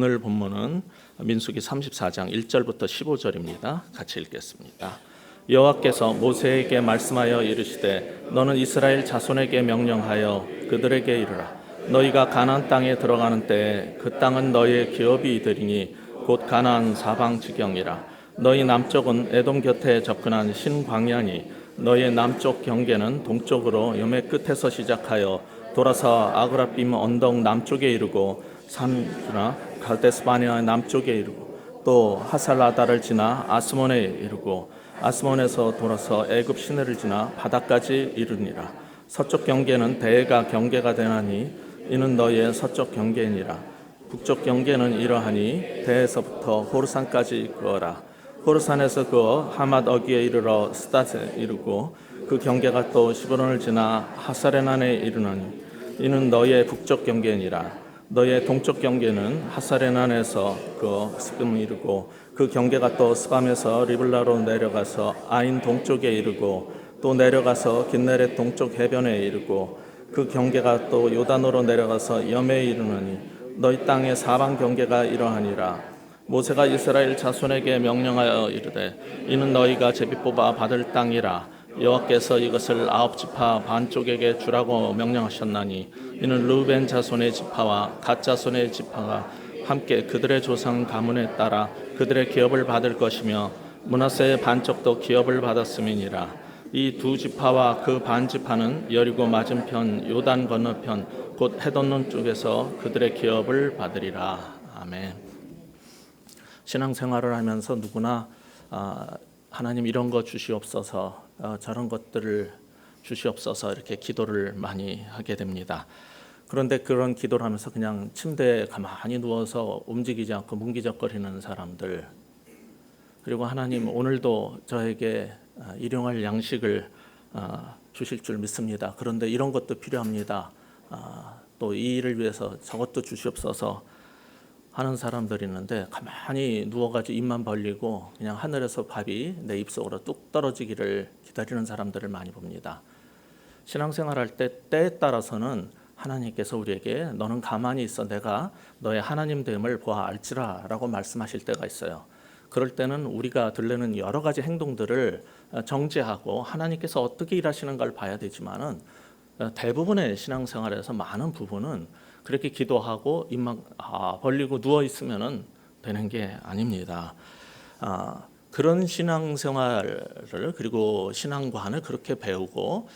오늘 본문은 민수기 34장 1절부터 15절입니다. 같이 읽겠습니다. 여호와께서 모세에게 말씀하여 이르시되 너는 이스라엘 자손에게 명령하여 그들에게 이르라. 너희가 가나안 땅에 들어가는 때에 그 땅은 너희의 기업이 되리니 곧 가나안 사방 지경이라. 너희 남쪽은 에돔 곁에 접근한 신광야니 너희의 남쪽 경계는 동쪽으로 여매 끝에서 시작하여 돌아서 아그라빔 언덕 남쪽에 이르고 산이나 갈데스바네아의 남쪽에 이르고 또 하살라다를 지나 아스몬에 이르고 아스몬에서 돌아서 애굽 시내를 지나 바다까지 이르니라. 서쪽 경계는 대해가 경계가 되나니 이는 너희의 서쪽 경계니라. 북쪽 경계는 이러하니 대해서부터 호르산까지 그어라. 호르산에서 그어 하맛 어기에 이르러 스닷에 이르고 그 경계가 또 시브론을 지나 하사레난에 이르나니 이는 너희의 북쪽 경계니라. 너희의 동쪽 경계는 하사레난에서 그어 스금에 이르고 그 경계가 또 스밤에서 리블라로 내려가서 아인 동쪽에 이르고 또 내려가서 긴네렛 동쪽 해변에 이르고 그 경계가 또 요단으로 내려가서 염에 이르나니 너희 땅의 사방 경계가 이러하니라. 모세가 이스라엘 자손에게 명령하여 이르되 이는 너희가 제비 뽑아 받을 땅이라. 여호와께서 이것을 9지파 반쪽에게 주라고 명령하셨나니 이는 르우벤 자손의 지파와 갓 자손의 지파가 함께 그들의 조상 가문에 따라 그들의 기업을 받을 것이며 므낫세의 반쪽도 기업을 받았음이니라. 이 두 지파와 그 반 지파는 여리고 맞은편 요단 건너편 곧 헤돈론 쪽에서 그들의 기업을 받으리라. 아멘. 신앙생활을 하면서 누구나 하나님 이런 거 주시옵소서, 저런 것들을 주시옵소서 이렇게 기도를 많이 하게 됩니다. 그런데 그런 기도를 하면서 그냥 침대에 가만히 누워서 움직이지 않고 문기적거리는 사람들, 그리고 하나님 오늘도 저에게 일용할 양식을 주실 줄 믿습니다. 그런데 이런 것도 필요합니다. 또 이 일을 위해서 저것도 주시옵소서 하는 사람들이 있는데 가만히 누워가지고 입만 벌리고 그냥 하늘에서 밥이 내 입속으로 뚝 떨어지기를 기다리는 사람들을 많이 봅니다. 신앙생활할 때 때에 따라서는 하나님께서 우리에게 너는 가만히 있어 내가 너의 하나님 됨을 보아 알지라 라고 말씀하실 때가 있어요. 그럴 때는 우리가 들르는 여러 가지 행동들을 정지하고 하나님께서 어떻게 일하시는 걸 봐야 되지만은 대부분의 신앙생활에서 많은 부분은 그렇게 기도하고 입만 벌리고 누워 있으면은 되는 게 아닙니다. 그런 신앙생활을 그리고 신앙관을 그렇게 배우고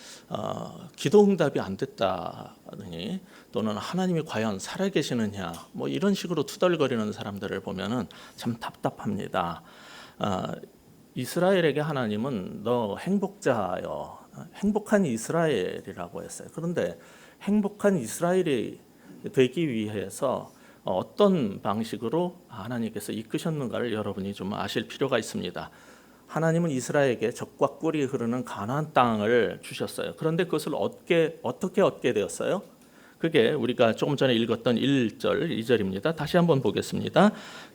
기도 응답이 안 됐다더니 또는 하나님이 과연 살아계시느냐 뭐 이런 식으로 투덜거리는 사람들을 보면은 참 답답합니다. 이스라엘에게 하나님은 너 행복자여, 행복한 이스라엘이라고 했어요. 그런데 행복한 이스라엘이 되기 위해서 어떤 방식으로 하나님께서 이끄셨는가를 여러분이 좀 아실 필요가 있습니다. 하나님은 이스라엘에게 젖과 꿀이 흐르는 가나안 땅을 주셨어요. 그런데 그것을 어떻게 얻게 되었어요? 그게 우리가 조금 전에 읽었던 1절, 2절입니다. 다시 한번 보겠습니다.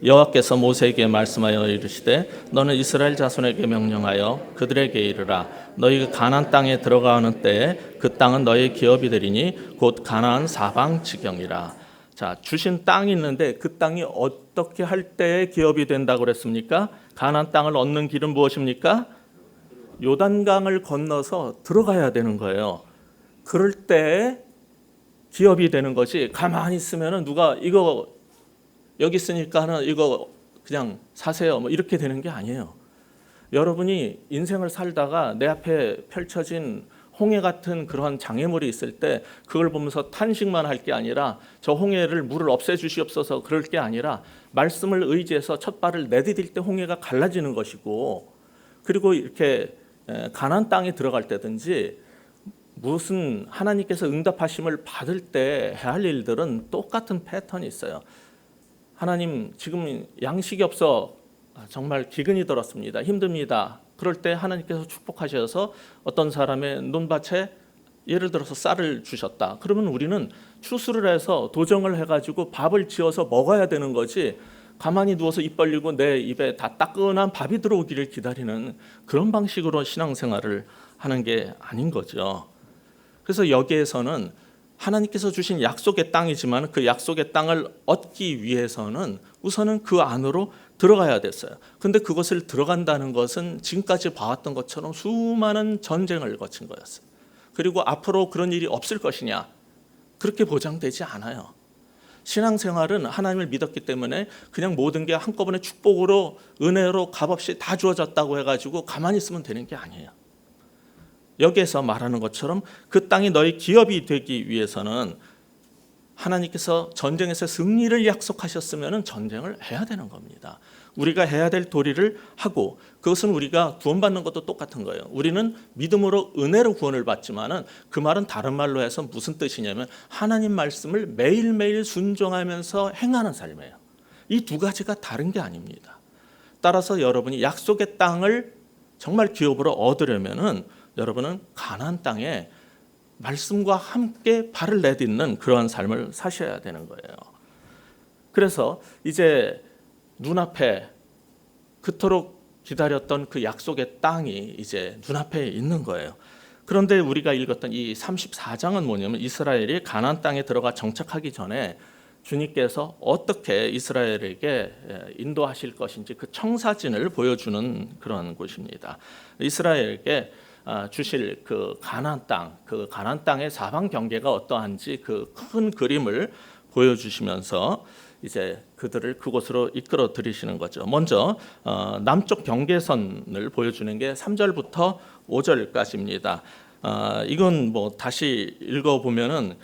여호와께서 모세에게 말씀하여 이르시되 너는 이스라엘 자손에게 명령하여 그들에게 이르라. 너희가 가나안 땅에 들어가는 때에 그 땅은 너희의 기업이 되리니 곧 가나안 사방 지경이라. 자, 주신 땅이 있는데 그 땅이 어떻게 할 때에 기업이 된다고 그랬습니까? 가나안 땅을 얻는 길은 무엇입니까? 요단강을 건너서 들어가야 되는 거예요. 그럴 때 기업이 되는 것이 가만히 있으면은 누가 이거 여기 있으니까 하나 이거 그냥 사세요 뭐 이렇게 되는 게 아니에요. 여러분이 인생을 살다가 내 앞에 펼쳐진 홍해 같은 그러한 장애물이 있을 때 그걸 보면서 탄식만 할 게 아니라 저 홍해를 물을 없애주시옵소서 그럴 게 아니라 말씀을 의지해서 첫 발을 내디딜 때 홍해가 갈라지는 것이고, 그리고 이렇게 가나안 땅에 들어갈 때든지 무슨 하나님께서 응답하심을 받을 때 해야 할 일들은 똑같은 패턴이 있어요. 하나님 지금 양식이 없어 정말 기근이 들었습니다. 힘듭니다. 그럴 때 하나님께서 축복하셔서 어떤 사람의 논밭에 예를 들어서 쌀을 주셨다. 그러면 우리는 추수를 해서 도정을 해가지고 밥을 지어서 먹어야 되는 거지 가만히 누워서 입 벌리고 내 입에 다 따끈한 밥이 들어오기를 기다리는 그런 방식으로 신앙생활을 하는 게 아닌 거죠. 그래서 여기에서는 하나님께서 주신 약속의 땅이지만 그 약속의 땅을 얻기 위해서는 우선은 그 안으로 들어가야 됐어요. 근데 그것을 들어간다는 것은 지금까지 봐왔던 것처럼 수많은 전쟁을 거친 거였어요. 그리고 앞으로 그런 일이 없을 것이냐? 그렇게 보장되지 않아요. 신앙생활은 하나님을 믿었기 때문에 그냥 모든 게 한꺼번에 축복으로 은혜로 값없이 다 주어졌다고 해가지고 가만히 있으면 되는 게 아니에요. 여기에서 말하는 것처럼 그 땅이 너희 기업이 되기 위해서는 하나님께서 전쟁에서 승리를 약속하셨으면 전쟁을 해야 되는 겁니다. 우리가 해야 될 도리를 하고, 그것은 우리가 구원받는 것도 똑같은 거예요. 우리는 믿음으로 은혜로 구원을 받지만은 그 말은 다른 말로 해서 무슨 뜻이냐면 하나님 말씀을 매일매일 순종하면서 행하는 삶이에요. 이 두 가지가 다른 게 아닙니다. 따라서 여러분이 약속의 땅을 정말 기업으로 얻으려면은 여러분은 가나안 땅에 말씀과 함께 발을 내딛는 그러한 삶을 사셔야 되는 거예요. 그래서 이제 눈앞에 그토록 기다렸던 그 약속의 땅이 이제 눈앞에 있는 거예요. 그런데 우리가 읽었던 이 34장은 뭐냐면 이스라엘이 가나안 땅에 들어가 정착하기 전에 주님께서 어떻게 이스라엘에게 인도하실 것인지 그 청사진을 보여주는 그런 곳입니다. 이스라엘에게 주실 그 가나안 땅, 그 가나안 땅의 사방 경계가 어떠한지 그 큰 그림을 보여주시면서 이제 그들을 그곳으로 이끌어 들이시는 거죠. 먼저 남쪽 경계선을 보여주는 게 3절부터 5절까지입니다. 이건 뭐 다시 읽어보면은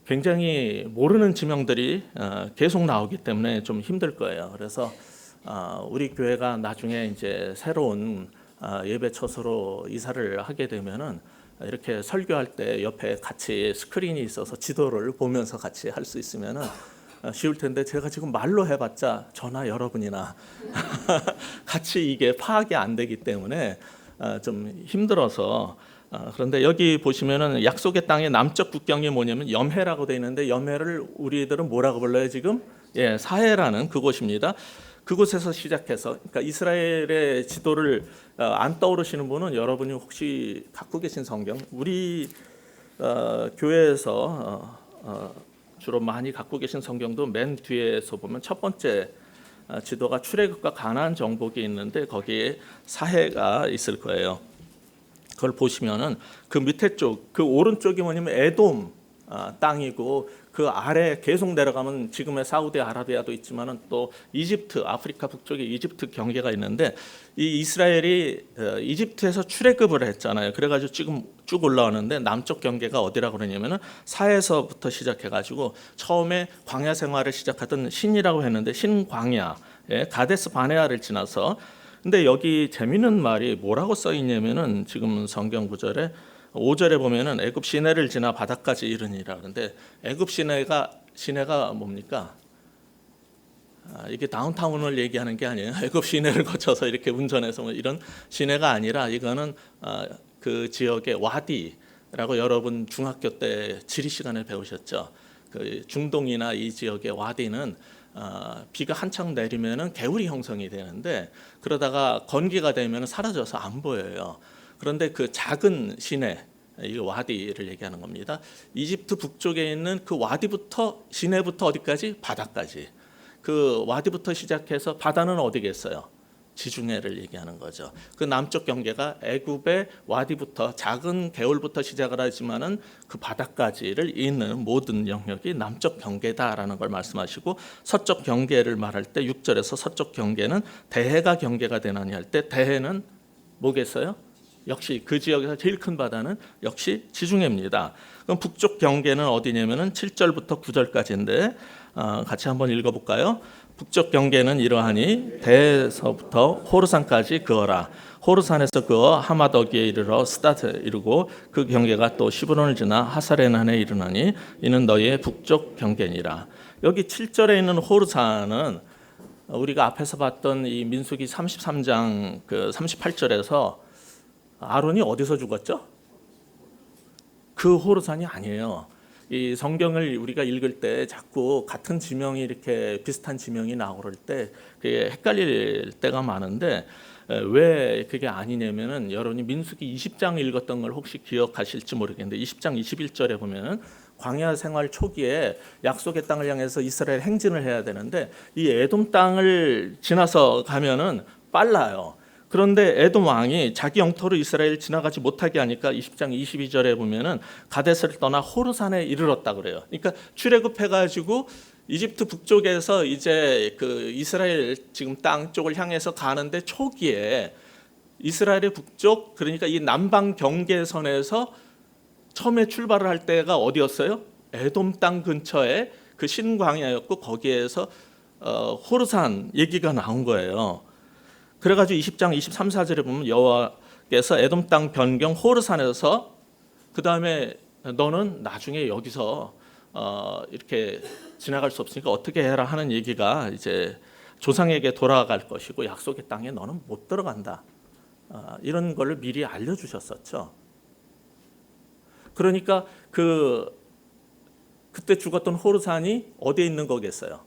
굉장히 모르는 지명들이 계속 나오기 때문에 좀 힘들 거예요. 그래서 우리 교회가 나중에 이제 새로운 예배 처소로 이사를 하게 되면은 이렇게 설교할 때 옆에 같이 스크린이 있어서 지도를 보면서 같이 할 수 있으면은 쉬울 텐데, 제가 지금 말로 해봤자 저나 여러분이나 같이 이게 파악이 안 되기 때문에 좀 힘들어서, 그런데 여기 보시면은 약속의 땅의 남쪽 국경이 뭐냐면 염해라고 되어 있는데, 염해를 우리들은 뭐라고 불러요 지금? 사해라는 그곳입니다. 그곳에서 시작해서, 그러니까 이스라엘의 지도를 안 떠오르시는 분은 여러분이 혹시 갖고 계신 성경, 우리 교회에서 주로 많이 갖고 계신 성경도 맨 뒤에서 보면 첫 번째 지도가 출애굽과 가나안 정복이 있는데 거기에 사해가 있을 거예요. 그걸 보시면은 그 밑에 쪽, 그 오른쪽이 뭐냐면 에돔 땅이고, 그 아래 계속 내려가면 지금의 사우디아라비아도 있지만은 또 이집트, 아프리카 북쪽에 이집트 경계가 있는데, 이 이스라엘이 이집트에서 출애굽을 했잖아요. 그래가지고 지금 쭉 올라오는데 남쪽 경계가 어디라고 그러냐면은 사에서부터 시작해가지고 처음에 광야 생활을 시작하던 신이라고 했는데 신광야, 가데스 바네아를 지나서, 근데 여기 재미있는 말이 뭐라고 써 있냐면은 지금 성경 구절에 5절에 보면은 애굽 시내를 지나 바다까지 이르니라. 그런데 애굽 시내가 뭡니까? 이게 다운타운을 얘기하는 게 아니에요. 애굽 시내를 거쳐서 이렇게 운전해서 뭐 이런 시내가 아니라, 이거는 그 지역의 와디라고 여러분 중학교 때 지리 시간에 배우셨죠. 그 중동이나 이 지역의 와디는 비가 한창 내리면은 개울이 형성이 되는데, 그러다가 건기가 되면 사라져서 안 보여요. 그런데 그 작은 시내, 이 와디를 얘기하는 겁니다. 이집트 북쪽에 있는 그 와디부터, 시내부터 어디까지? 바다까지. 그 와디부터 시작해서 바다는 어디겠어요? 지중해를 얘기하는 거죠. 그 남쪽 경계가 애굽의 와디부터, 작은 개울부터 시작을 하지만은 그 바다까지를 잇는 모든 영역이 남쪽 경계다라는 걸 말씀하시고, 서쪽 경계를 말할 때 6절에서 서쪽 경계는 대해가 경계가 되나니 할 때, 대해는 뭐겠어요? 역시 그 지역에서 제일 큰 바다는 역시 지중해입니다. 그럼 북쪽 경계는 어디냐면은 7절부터 9절까지인데 같이 한번 읽어볼까요? 북쪽 경계는 이러하니 대에서부터 호르산까지 그어라. 호르산에서 그어 하마더기에 이르러 스타트 이르고, 그 경계가 또 시브론을 지나 하사레난에 이르나니 이는 너희의 북쪽 경계니라. 여기 7절에 있는 호르산은 우리가 앞에서 봤던 이 민수기 33장 그 38절에서 아론이 어디서 죽었죠? 그 호르산이 아니에요. 이 성경을 우리가 읽을 때 자꾸 같은 지명이 이렇게 비슷한 지명이 나올 때 그게 헷갈릴 때가 많은데, 왜 그게 아니냐면은 여러분이 민수기 20장 읽었던 걸 혹시 기억하실지 모르겠는데 20장 21절에 보면은 광야 생활 초기에 약속의 땅을 향해서 이스라엘 행진을 해야 되는데 이 에돔 땅을 지나서 가면은 빨라요. 그런데 에돔 왕이 자기 영토로 이스라엘 지나가지 못하게 하니까 20장 22절에 보면은 가데스를 떠나 호르산에 이르렀다 그래요. 그러니까 출애굽해 가지고 이집트 북쪽에서 이제 그 이스라엘 지금 땅 쪽을 향해서 가는데 초기에 이스라엘의 북쪽 그러니까 이 남방 경계선에서 처음에 출발을 할 때가 어디였어요? 에돔 땅 근처에 그 신광야였고 거기에서 호르산 얘기가 나온 거예요. 그래가지고 20장 23, 4절에 보면 여호와께서 에돔 땅 변경 호르산에서 그 다음에 너는 나중에 여기서 이렇게 지나갈 수 없으니까 어떻게 해라 하는 얘기가 이제 조상에게 돌아갈 것이고 약속의 땅에 너는 못 들어간다. 이런 걸 미리 알려주셨었죠. 그러니까 그때 죽었던 호르산이 어디에 있는 거겠어요?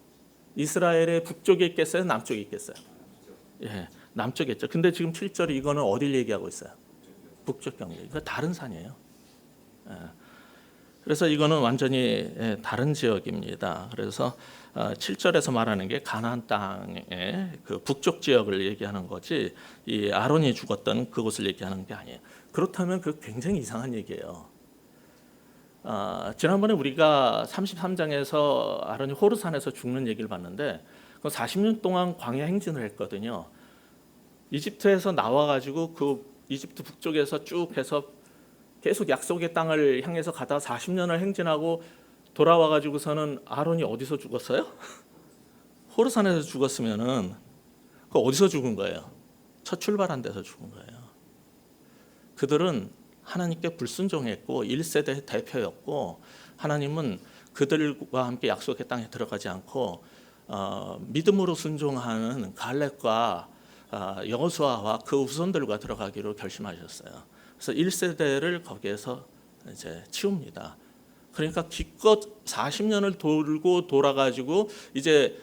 이스라엘의 북쪽에 있겠어요? 남쪽에 있겠어요? 예, 남쪽에 있죠. 근데 지금 7절에 이거는 어딜 얘기하고 있어요? 북쪽 경계. 이거 다른 산이에요. 예. 그래서 이거는 완전히 다른 지역입니다. 그래서 7절에서 말하는 게 가나안 땅의 그 북쪽 지역을 얘기하는 거지 이 아론이 죽었던 그곳을 얘기하는 게 아니에요. 그렇다면 그 굉장히 이상한 얘기예요. 지난번에 우리가 33장에서 아론이 호르산에서 죽는 얘기를 봤는데 40년 동안 광야 행진을 했거든요. 이집트에서 나와가지고 그 이집트 북쪽에서 쭉 해서 계속 약속의 땅을 향해서 가다 40년을 행진하고 돌아와가지고서는 아론이 어디서 죽었어요? 호르산에서 죽었으면은 그 어디서 죽은 거예요? 첫 출발한 데서 죽은 거예요. 그들은 하나님께 불순종했고 1세대 대표였고 하나님은 그들과 함께 약속의 땅에 들어가지 않고 믿음으로 순종하는 갈렙과 여호수아와 그 후손들과 들어가기로 결심하셨어요. 그래서 1세대를 거기에서 이제 치웁니다. 그러니까 기껏 40년을 돌고 돌아가지고 이제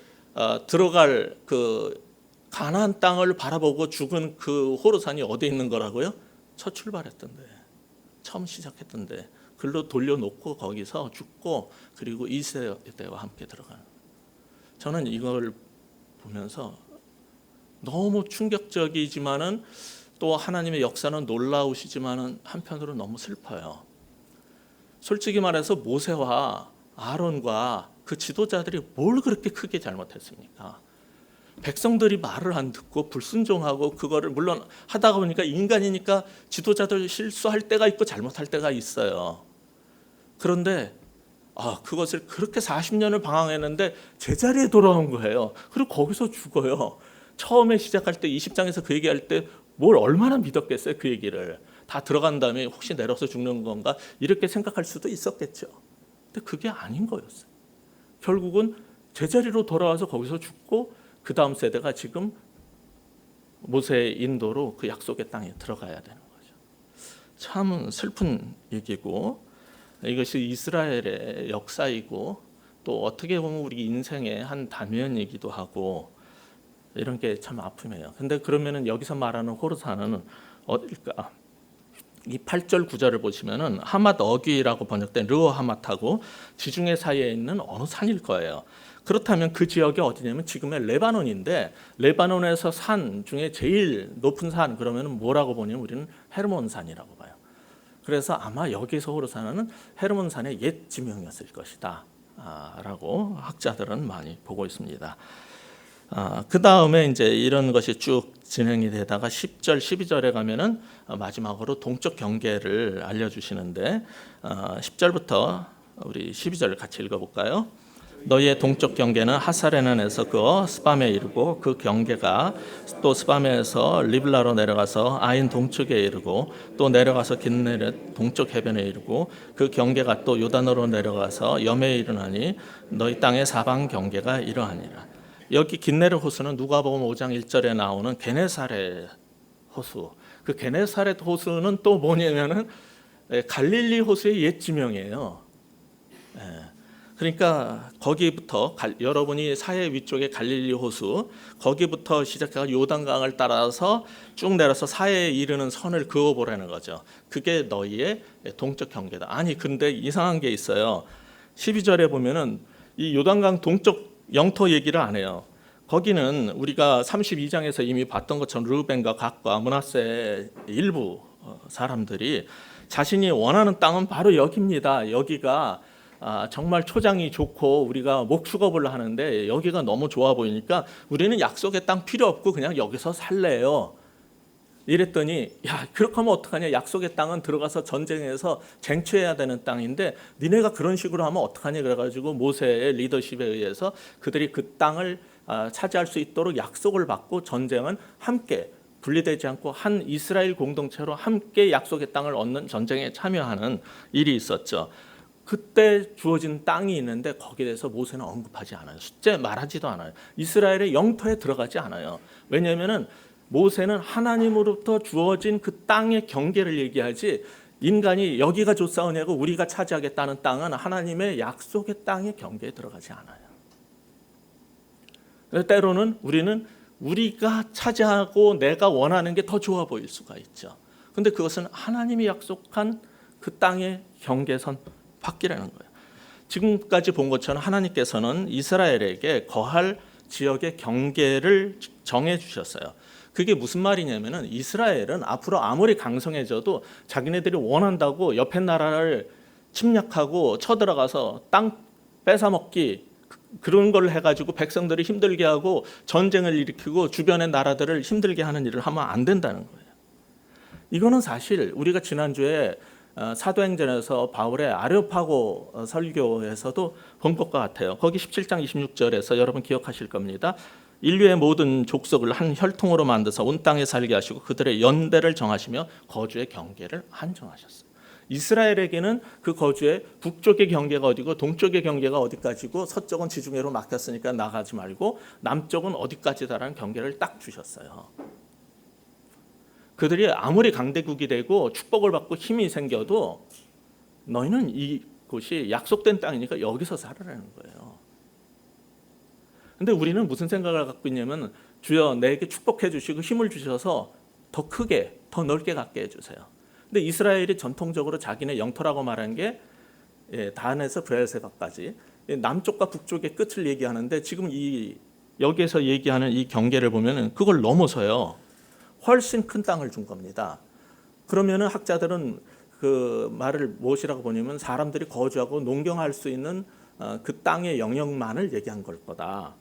들어갈 그 가나안 땅을 바라보고 죽은 그 호르산이 어디 있는 거라고요? 첫 출발했던데, 처음 시작했던데, 글로 돌려놓고 거기서 죽고 그리고 2세대와 함께 들어가는. 저는 이걸 보면서 너무 충격적이지만은 또 하나님의 역사는 놀라우시지만은 한편으로 너무 슬퍼요. 솔직히 말해서 모세와 아론과 그 지도자들이 뭘 그렇게 크게 잘못했습니까? 백성들이 말을 안 듣고 불순종하고 그거를 물론 하다가 보니까 인간이니까 지도자들 실수할 때가 있고 잘못할 때가 있어요. 그런데 그것을 그렇게 40년을 방황했는데 제자리에 돌아온 거예요. 그리고 거기서 죽어요. 처음에 시작할 때 20장에서 그 얘기할 때 뭘 얼마나 믿었겠어요, 그 얘기를. 다 들어간 다음에 혹시 내려서 죽는 건가 이렇게 생각할 수도 있었겠죠. 근데 그게 아닌 거였어요. 결국은 제자리로 돌아와서 거기서 죽고 그 다음 세대가 지금 모세의 인도로 그 약속의 땅에 들어가야 되는 거죠. 참 슬픈 얘기고 이것이 이스라엘의 역사이고 또 어떻게 보면 우리 인생의 한 단면이기도 하고 이런 게 참 아픔이에요. 근데 그러면은 여기서 말하는 호르산은 어딜까? 이 8절 9절을 보시면은 하맛 어귀라고 번역된 르호 하맛하고 지중해 사이에 있는 어느 산일 거예요. 그렇다면 그 지역이 어디냐면 지금의 레바논인데 레바논에서 산 중에 제일 높은 산 그러면은 뭐라고 보냐면 우리는 헤르몬산이라고 봐요. 그래서 아마 여기서 호르산은 헤르몬산의 옛 지명이었을 것이다 라고 학자들은 많이 보고 있습니다. 그 다음에 이제 이런 것이 쭉 진행이 되다가 10절, 12절에 가면은 마지막으로 동쪽 경계를 알려주시는데 10절부터 우리 12절을 같이 읽어볼까요? 너희의 동쪽 경계는 하사레난에서 그어 스밤에 이르고 그 경계가 또 스밤에서 리블라로 내려가서 아인 동쪽에 이르고 또 내려가서 긴네렛 동쪽 해변에 이르고 그 경계가 또 요단으로 내려가서 염에 이르나니 너희 땅의 사방 경계가 이러하니라. 여기 긴네렛 호수는 누가복음 5장 1절에 나오는 게네사렛 호수. 그 게네사렛 호수는 또 뭐냐면은 갈릴리 호수의 옛 지명이에요. 그러니까 거기부터 여러분이 사해 위쪽에 갈릴리 호수 거기부터 시작해서 요단강을 따라서 쭉 내려서 사해에 이르는 선을 그어보라는 거죠. 그게 너희의 동쪽 경계다. 아니 근데 이상한 게 있어요. 12절에 보면은 이 요단강 동쪽 영토 얘기를 안 해요. 거기는 우리가 32장에서 이미 봤던 것처럼 르우벤과 갓과 므낫세 일부 사람들이 자신이 원하는 땅은 바로 여기입니다. 여기가 정말 초장이 좋고 우리가 목축업을 하는데 여기가 너무 좋아 보이니까 우리는 약속의 땅 필요 없고 그냥 여기서 살래요. 이랬더니 야 그렇게 하면 어떡하냐, 약속의 땅은 들어가서 전쟁해서 쟁취해야 되는 땅인데 니네가 그런 식으로 하면 어떡하냐 그래가지고 모세의 리더십에 의해서 그들이 그 땅을 차지할 수 있도록 약속을 받고 전쟁은 함께 분리되지 않고 한 이스라엘 공동체로 함께 약속의 땅을 얻는 전쟁에 참여하는 일이 있었죠. 그때 주어진 땅이 있는데 거기에 대해서 모세는 언급하지 않아요. 숫자 말하지도 않아요. 이스라엘의 영토에 들어가지 않아요. 왜냐하면 모세는 하나님으로부터 주어진 그 땅의 경계를 얘기하지 인간이 여기가 좋사오냐고 우리가 차지하겠다는 땅은 하나님의 약속의 땅의 경계에 들어가지 않아요. 때로는 우리는 우리가 차지하고 내가 원하는 게 더 좋아 보일 수가 있죠. 근데 그것은 하나님이 약속한 그 땅의 경계선 밖이라는 거예요. 지금까지 본 것처럼 하나님께서는 이스라엘에게 거할 지역의 경계를 정해 주셨어요. 그게 무슨 말이냐면은 이스라엘은 앞으로 아무리 강성해져도 자기네들이 원한다고 옆에 나라를 침략하고 쳐들어가서 땅 뺏어먹기 그런 걸 해가지고 백성들이 힘들게 하고 전쟁을 일으키고 주변의 나라들을 힘들게 하는 일을 하면 안 된다는 거예요. 이거는 사실 우리가 지난주에 사도행전에서 바울의 아레오파고 설교에서도 본 것과 같아요. 거기 17장 26절에서 여러분 기억하실 겁니다. 인류의 모든 족속을 한 혈통으로 만드사 온 땅에 살게 하시고 그들의 연대를 정하시며 거주의 경계를 한정하셨어요. 이스라엘에게는 그 거주의 북쪽의 경계가 어디고 동쪽의 경계가 어디까지고 서쪽은 지중해로 막혔으니까 나가지 말고 남쪽은 어디까지다라는 경계를 딱 주셨어요. 그들이 아무리 강대국이 되고 축복을 받고 힘이 생겨도 너희는 이곳이 약속된 땅이니까 여기서 살아라는 거예요. 근데 우리는 무슨 생각을 갖고 있냐면 주여 내게 축복해 주시고 힘을 주셔서 더 크게 더 넓게 갖게 해주세요. 근데 이스라엘이 전통적으로 자기네 영토라고 말한 게 단에서 브엘세바까지 남쪽과 북쪽의 끝을 얘기하는데 지금 여기에서 얘기하는 이 경계를 보면은 그걸 넘어서요. 훨씬 큰 땅을 준 겁니다. 그러면은 학자들은 그 말을 무엇이라고 보냐면 사람들이 거주하고 농경할 수 있는 그 땅의 영역만을 얘기한 걸 거다.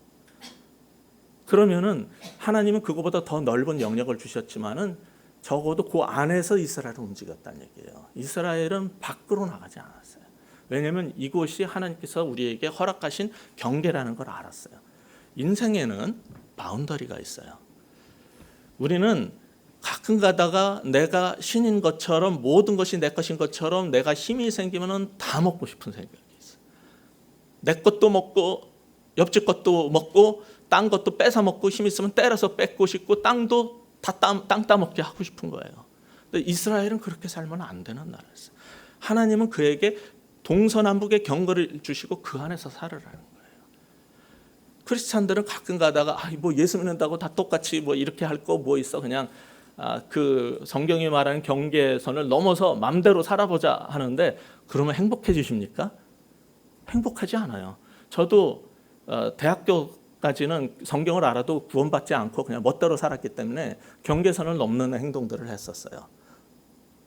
그러면은 하나님은 그거보다 더 넓은 영역을 주셨지만은 적어도 그 안에서 이스라엘을 움직였다는 얘기예요. 이스라엘은 밖으로 나가지 않았어요. 왜냐하면 이곳이 하나님께서 우리에게 허락하신 경계라는 걸 알았어요. 인생에는 바운더리가 있어요. 우리는 가끔 가다가 내가 신인 것처럼 모든 것이 내 것인 것처럼 내가 힘이 생기면 다 먹고 싶은 생각이 있어요. 내 것도 먹고 옆집 것도 먹고 딴 것도 뺏어 먹고 힘 있으면 때려서 뺏고 싶고 땅도 땅 따먹게 하고 싶은 거예요. 근데 이스라엘은 그렇게 살면 안 되는 나라였어요. 하나님은 그에게 동서남북의 경계를 주시고 그 안에서 살으라는 거예요. 크리스찬들은 가끔 가다가 뭐 예수 믿는다고 다 똑같이 뭐 이렇게 할 거 뭐 있어 그냥 그 성경이 말하는 경계선을 넘어서 맘대로 살아보자 하는데 그러면 행복해지십니까? 행복하지 않아요. 저도 대학교까지는 성경을 알아도 구원받지 않고 그냥 멋대로 살았기 때문에 경계선을 넘는 행동들을 했었어요.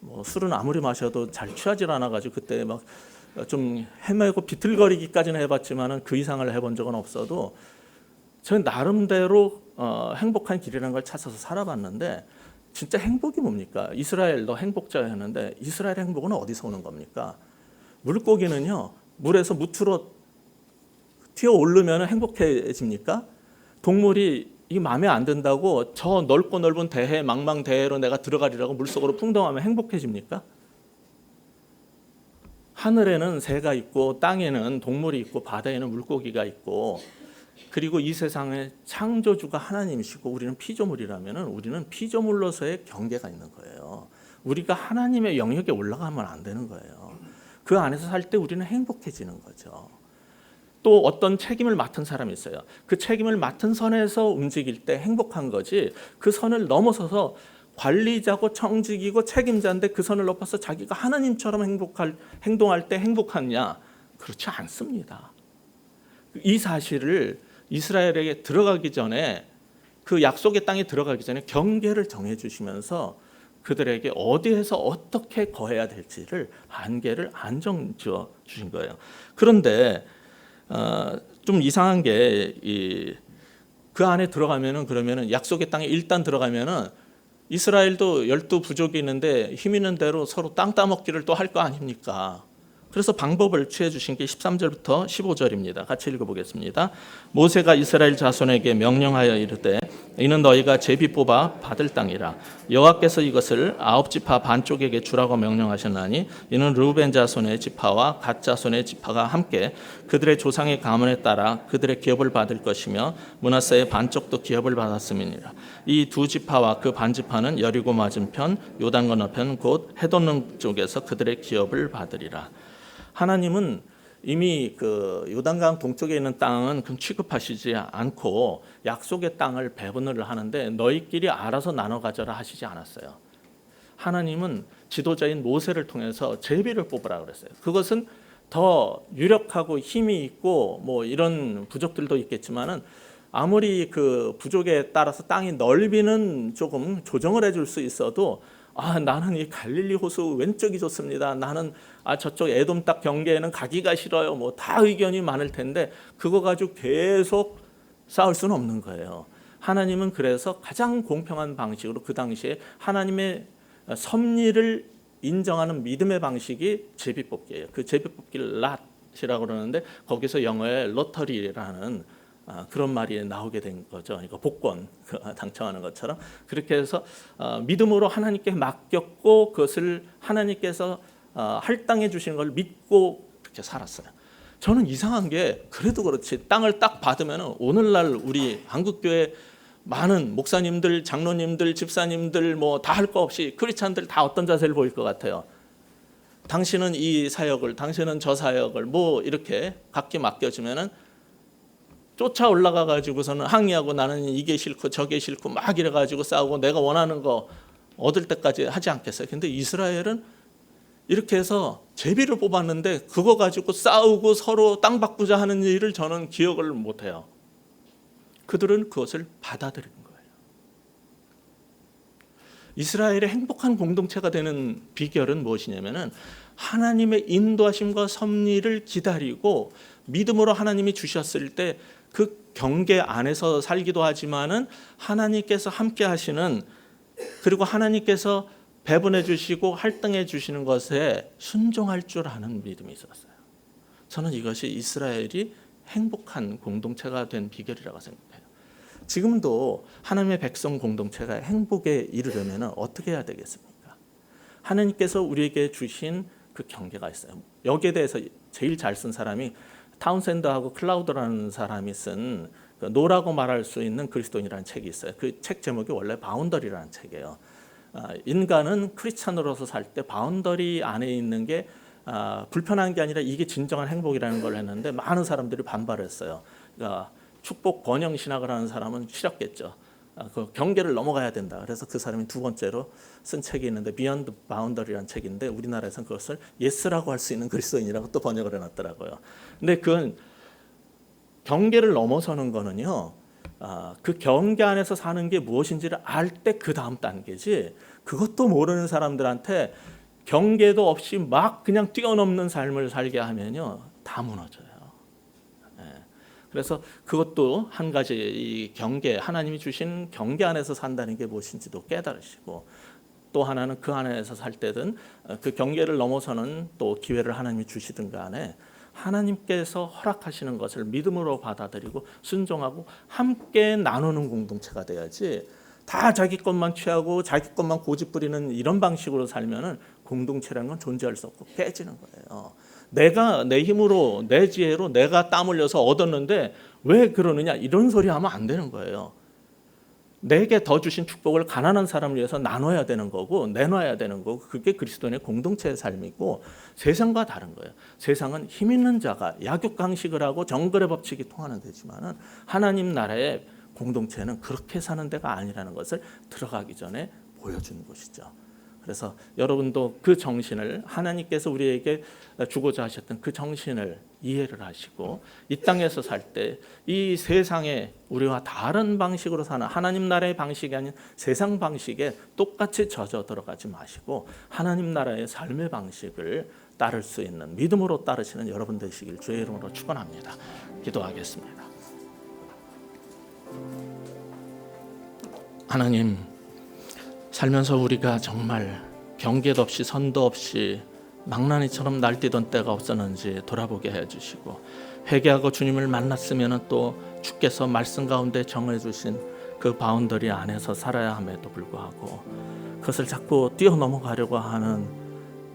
뭐 술은 아무리 마셔도 잘 취하질 않아가지고 그때 막 좀 헤매고 비틀거리기까지는 해봤지만은 그 이상을 해본 적은 없어도 저는 나름대로 행복한 길이라는 걸 찾아서 살아봤는데 진짜 행복이 뭡니까? 이스라엘 너 행복자였는데 이스라엘 행복은 어디서 오는 겁니까? 물고기는요 물에서 무트로 튀어 오르면 행복해집니까? 동물이 이 마음에 안 든다고 저 넓고 넓은 대해 망망대해로 내가 들어가리라고 물속으로 풍덩하면 행복해집니까? 하늘에는 새가 있고 땅에는 동물이 있고 바다에는 물고기가 있고 그리고 이 세상의 창조주가 하나님이시고 우리는 피조물이라면 우리는 피조물로서의 경계가 있는 거예요. 우리가 하나님의 영역에 올라가면 안 되는 거예요. 그 안에서 살 때 우리는 행복해지는 거죠. 또 어떤 책임을 맡은 사람이 있어요. 그 책임을 맡은 선에서 움직일 때 행복한 거지, 그 선을 넘어서서 관리자고 청직이고 책임자인데 그 선을 넘어서 자기가 하나님처럼 행동할 때 행복하냐? 그렇지 않습니다. 이 사실을 이스라엘에게 들어가기 전에, 그 약속의 땅에 들어가기 전에 경계를 정해 주시면서 그들에게 어디에서 어떻게 거해야 될지를 한계를 안정 지어 주신 거예요. 그런데 좀 이상한 게 그 안에 들어가면은, 그러면은 약속의 땅에 일단 들어가면은 이스라엘도 12부족이 있는데 힘 있는 대로 서로 땅 따먹기를 또 할 거 아닙니까? 그래서 방법을 취해 주신 게 13절부터 15절입니다. 같이 읽어보겠습니다. 모세가 이스라엘 자손에게 명령하여 이르되 이는 너희가 제비 뽑아 받을 땅이라. 여호와께서 이것을 9지파 반쪽에게 주라고 명령하셨나니 이는 르우벤 자손의 지파와 갓 자손의 지파가 함께 그들의 조상의 가문에 따라 그들의 기업을 받을 것이며 므낫세의 반쪽도 기업을 받았음이니라. 이 두 지파와 그 반지파는 여리고 맞은편 요단 건너편 곧 해돋는 쪽에서 그들의 기업을 받으리라. 하나님은 이미 그 요단강 동쪽에 있는 땅은 그럼 취급하시지 않고 약속의 땅을 배분을 하는데 너희끼리 알아서 나눠 가져라 하시지 않았어요. 하나님은 지도자인 모세를 통해서 제비를 뽑으라 그랬어요. 그것은 더 유력하고 힘이 있고 뭐 이런 부족들도 있겠지만은 아무리 그 부족에 따라서 땅이 넓이는 조금 조정을 해줄 수 있어도 나는 이 갈릴리 호수 왼쪽이 좋습니다. 나는 저쪽 에돔 땅 경계에는 가기가 싫어요. 뭐 다 의견이 많을 텐데 그거 가지고 계속 싸울 수는 없는 거예요. 하나님은 그래서 가장 공평한 방식으로 그 당시에 하나님의 섭리를 인정하는 믿음의 방식이 제비뽑기예요. 그 제비뽑기를 랏이라고 그러는데 거기서 영어에 로터리라는 그런 말이 나오게 된 거죠. 그러니까 복권 당첨하는 것처럼 그렇게 해서 믿음으로 하나님께 맡겼고 그것을 하나님께서 할당해 주시는 걸 믿고 그렇게 살았어요. 저는 이상한 게 그래도 그렇지 땅을 딱 받으면 오늘날 우리 한국교회 많은 목사님들, 장로님들, 집사님들 뭐 다 할 거 없이 크리스찬들 다 어떤 자세를 보일 것 같아요. 당신은 이 사역을, 당신은 저 사역을 뭐 이렇게 각기 맡겨주면은 쫓아 올라가 가지고서는 항의하고 나는 이게 싫고 저게 싫고 막 이래 가지고 싸우고 내가 원하는 거 얻을 때까지 하지 않겠어요. 근데 이스라엘은 이렇게 해서 제비를 뽑았는데 그거 가지고 싸우고 서로 땅 바꾸자 하는 일을 저는 기억을 못 해요. 그들은 그것을 받아들인 거예요. 이스라엘의 행복한 공동체가 되는 비결은 무엇이냐면은 하나님의 인도하심과 섭리를 기다리고 믿음으로 하나님이 주셨을 때 그 경계 안에서 살기도 하지만은 하나님께서 함께 하시는, 그리고 하나님께서 배분해 주시고 할당해 주시는 것에 순종할 줄 아는 믿음이 있었어요. 저는 이것이 이스라엘이 행복한 공동체가 된 비결이라고 생각해요. 지금도 하나님의 백성 공동체가 행복에 이르려면 어떻게 해야 되겠습니까? 하나님께서 우리에게 주신 그 경계가 있어요. 여기에 대해서 제일 잘 쓴 사람이 타운센드하고 클라우드라는 사람이 쓴 노라고 말할 수 있는 그리스도인이라는 책이 있어요. 그 책 제목이 원래 바운더리라는 책이에요. 인간은 크리스찬으로서 살 때 바운더리 안에 있는 게 불편한 게 아니라 이게 진정한 행복이라는 걸 했는데 많은 사람들이 반발했어요. 그러니까 축복 번영 신학을 하는 사람은 싫었겠죠. 그 경계를 넘어가야 된다. 그래서 그 사람이 두 번째로 쓴 책이 있는데 비욘드 바운더리라는 책인데 우리나라에서는 그것을 예스라고 할 수 있는 그리스도인이라고 또 번역을 해놨더라고요. 근데 그건 경계를 넘어서는 거는요. 그 경계 안에서 사는 게 무엇인지를 알 때 그 다음 단계지. 그것도 모르는 사람들한테 경계도 없이 막 그냥 뛰어넘는 삶을 살게 하면요, 다 무너져요. 그래서 그것도 한 가지 이 경계, 하나님이 주신 경계 안에서 산다는 게 무엇인지도 깨달으시고, 또 하나는 그 안에서 살 때든 그 경계를 넘어서는 또 기회를 하나님이 주시든 간에 하나님께서 허락하시는 것을 믿음으로 받아들이고 순종하고 함께 나누는 공동체가 돼야지, 다 자기 것만 취하고 자기 것만 고집 부리는 이런 방식으로 살면은 공동체라는 건 존재할 수 없고 깨지는 거예요. 내가 내 힘으로 내 지혜로 내가 땀 흘려서 얻었는데 왜 그러느냐 이런 소리 하면 안 되는 거예요. 내게 더 주신 축복을 가난한 사람을 위해서 나눠야 되는 거고 내놔야 되는 거고, 그게 그리스도인의 공동체의 삶이고 세상과 다른 거예요. 세상은 힘 있는 자가 약육강식을 하고 정글의 법칙이 통하는 데지만은 하나님 나라의 공동체는 그렇게 사는 데가 아니라는 것을 들어가기 전에 보여주는 것이죠. 그래서 여러분도 그 정신을, 하나님께서 우리에게 주고자 하셨던 그 정신을 이해를 하시고 이 땅에서 살 때 이 세상에 우리와 다른 방식으로 사는 하나님 나라의 방식이 아닌 세상 방식에 똑같이 젖어 들어가지 마시고 하나님 나라의 삶의 방식을 따를 수 있는, 믿음으로 따르시는 여러분 되시길 주의 이름으로 축원합니다. 기도하겠습니다. 하나님, 살면서 우리가 정말 경계도 없이 선도 없이 망나니처럼 날뛰던 때가 없었는지 돌아보게 해주시고, 회개하고 주님을 만났으면 또 주께서 말씀 가운데 정해주신 그 바운더리 안에서 살아야 함에도 불구하고 그것을 자꾸 뛰어넘어가려고 하는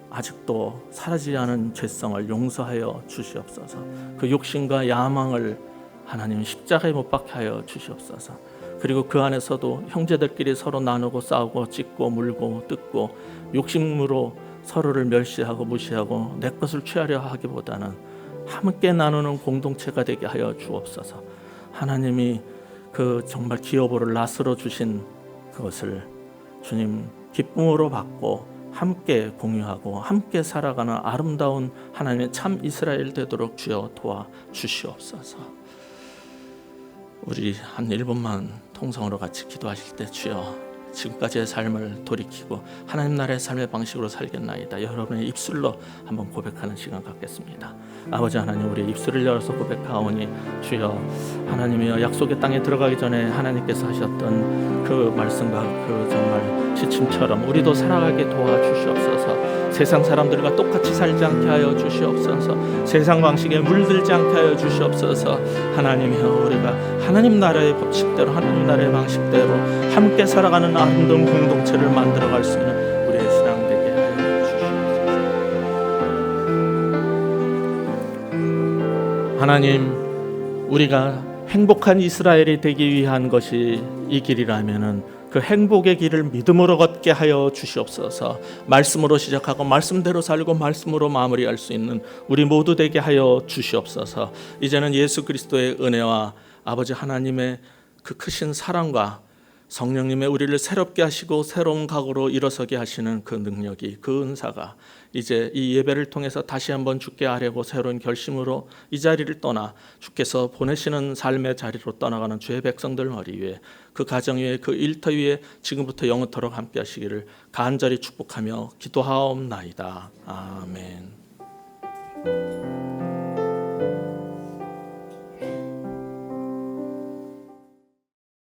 아직도 사라지지 않은 죄성을 용서하여 주시옵소서. 그 욕심과 야망을 하나님 십자가에 못 박게 하여 주시옵소서. 그리고 그 안에서도 형제들끼리 서로 나누고 싸우고 찢고 물고 뜯고 욕심으로 서로를 멸시하고 무시하고 내 것을 취하려 하기보다는 함께 나누는 공동체가 되게 하여 주옵소서. 하나님이 그 정말 기여보를 낫으로 주신 그것을 주님 기쁨으로 받고 함께 공유하고 함께 살아가는 아름다운 하나님의 참 이스라엘 되도록 주여 도와 주시옵소서. 우리 한 1분만 통성으로 같이 기도하실 때 주여 지금까지의 삶을 돌이키고 하나님 나라의 삶의 방식으로 살겠나이다. 여러분의 입술로 한번 고백하는 시간 갖겠습니다. 아버지 하나님, 우리 입술을 열어서 고백하오니 주여 하나님이여, 약속의 땅에 들어가기 전에 하나님께서 하셨던 그 말씀과 그 정말 지침처럼 우리도 살아가게 도와주시옵소서. 세상 사람들과 똑같이 살지 않게 하여 주시옵소서. 세상 방식에 물들지 않게 하여 주시옵소서. 하나님이여, 우리가 하나님 나라의 법칙대로 하나님 나라의 방식대로 함께 살아가는 아름다운 공동체를 만들어갈 수 있는 우리의 신앙 되게 하여 주시옵소서. 하나님, 우리가 행복한 이스라엘이 되기 위한 것이 이 길이라면은 그 행복의 길을 믿음으로 걷게 하여 주시옵소서. 말씀으로 시작하고 말씀대로 살고 말씀으로 마무리할 수 있는 우리 모두 되게 하여 주시옵소서. 이제는 예수 그리스도의 은혜와 아버지 하나님의 그 크신 사랑과 성령님의 우리를 새롭게 하시고 새로운 각오로 일어서게 하시는 그 능력이, 그 은사가 이제 이 예배를 통해서 다시 한번 주께 아뢰고 새로운 결심으로 이 자리를 떠나 주께서 보내시는 삶의 자리로 떠나가는 주의 백성들 머리 위에, 그 가정 위에, 그 일터 위에 지금부터 영원토록 함께 하시기를 간절히 축복하며 기도하옵나이다. 아멘.